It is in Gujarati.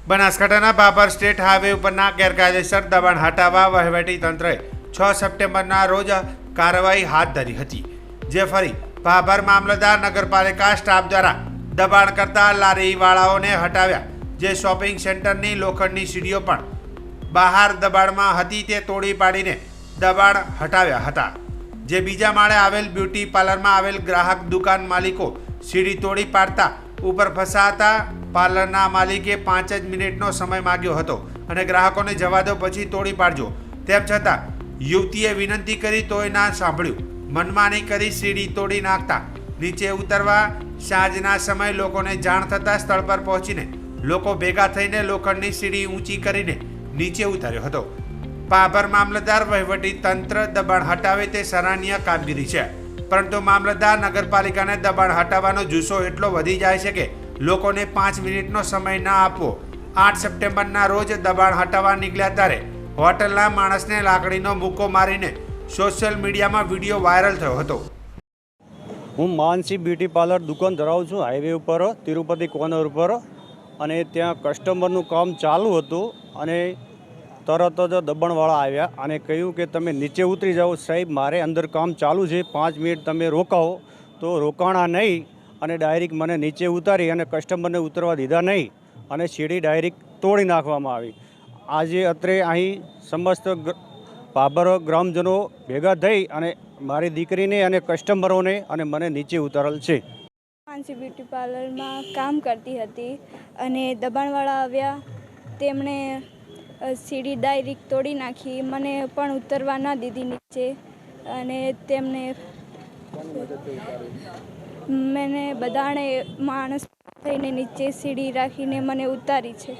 બનાસકાંઠાના ભાભર સ્ટેટ હાઈવે ઉપરના ગેરકાયદેસર દબાણ હટાવવા વહીવટી તંત્રએ 6 સપ્ટેમ્બરના રોજ કાર્યવાહી હાથ ધરી હતી, જે ફરી ભાભર મામલતદાર નગરપાલિકા સ્ટાફ દ્વારા દબાણ કરતા લારીવાળાઓને હટાવ્યા, જે શોપિંગ સેન્ટરની લોખંડની સીડીઓ પણ બહાર દબાણમાં હતી તે તોડી પાડીને દબાણ હટાવ્યા હતા, જે બીજા માળે આવેલ બ્યુટી પાર્લરમાં આવેલ ગ્રાહક દુકાન માલિકો સીડી તોડી પાડતા ઉપર ફસાતા પાર્લરના માલિકે 5 જ મિનિટનો સમય માંગ્યો હતો અને ગ્રાહકોને જવા દો પછી તોડી પાડજો, તેમ છતાં યુવતીએ વિનંતી કરી તોય ના સાંભળ્યું. મનમાની કરી સીડી તોડી નાખતા નીચે ઉતરવા સાંજના સમયે લોકોને જાણ થતાં સ્થળ પર પહોંચીને લોકો ભેગા થઈને લોખંડની સીડી ઊંચી કરીને નીચે ઉતાર્યો હતો. ભાભર મામલતદાર વહીવટી તંત્ર દબાણ હટાવે તે સરાહનીય કામગીરી છે, પરંતુ મામલતદાર નગરપાલિકાને દબાણ હટાવવાનો જુસ્સો એટલો વધી જાય છે કે લોકોને 5 મિનિટનો સમય ના આપવો. 8 સપ્ટેમ્બરના રોજ દબાણ હટાવવા નીકળ્યા ત્યારે હોટલના માણસને લાકડીનો મુક્કો મારીને સોશિયલ મીડિયામાં વિડીયો વાયરલ થયો હતો. હું માનસી બ્યુટી પાર્લર દુકાન ધરાવું છું, હાઈવે ઉપર તિરુપતિ કોર્નર ઉપર, અને ત્યાં કસ્ટમરનું કામ ચાલુ હતું અને તરત જ દબાણવાળા આવ્યા અને કહ્યું કે તમે નીચે ઉતરી જાઓ સાહેબ, મારે અંદર કામ ચાલુ છે, 5 મિનિટ તમે રોકાવો. તો રોકાણા નહીં અને ડાયરેક્ટ મને નીચે ઉતારી અને કસ્ટમરને ઉતરવા દીધા નહીં અને સીડી ડાયરેક્ટ તોડી નાખવામાં આવી. આજે અત્રે અહીં સમસ્ત ભાભર ગ્રામજનો ભેગા થઈ અને મારી દીકરીને અને કસ્ટમરોને અને મને નીચે ઉતારેલ છે. માનસી બ્યુટી પાર્લરમાં કામ કરતી હતી અને દબાણવાળા આવ્યા, તેમણે સીડી ડાયરેક્ટ તોડી નાખી, મને પણ ઉતરવા ના દીધી નીચે અને તેમને બધાને માણસ થઈને નીચે સીડી રાખીને મને ઉતારી છે.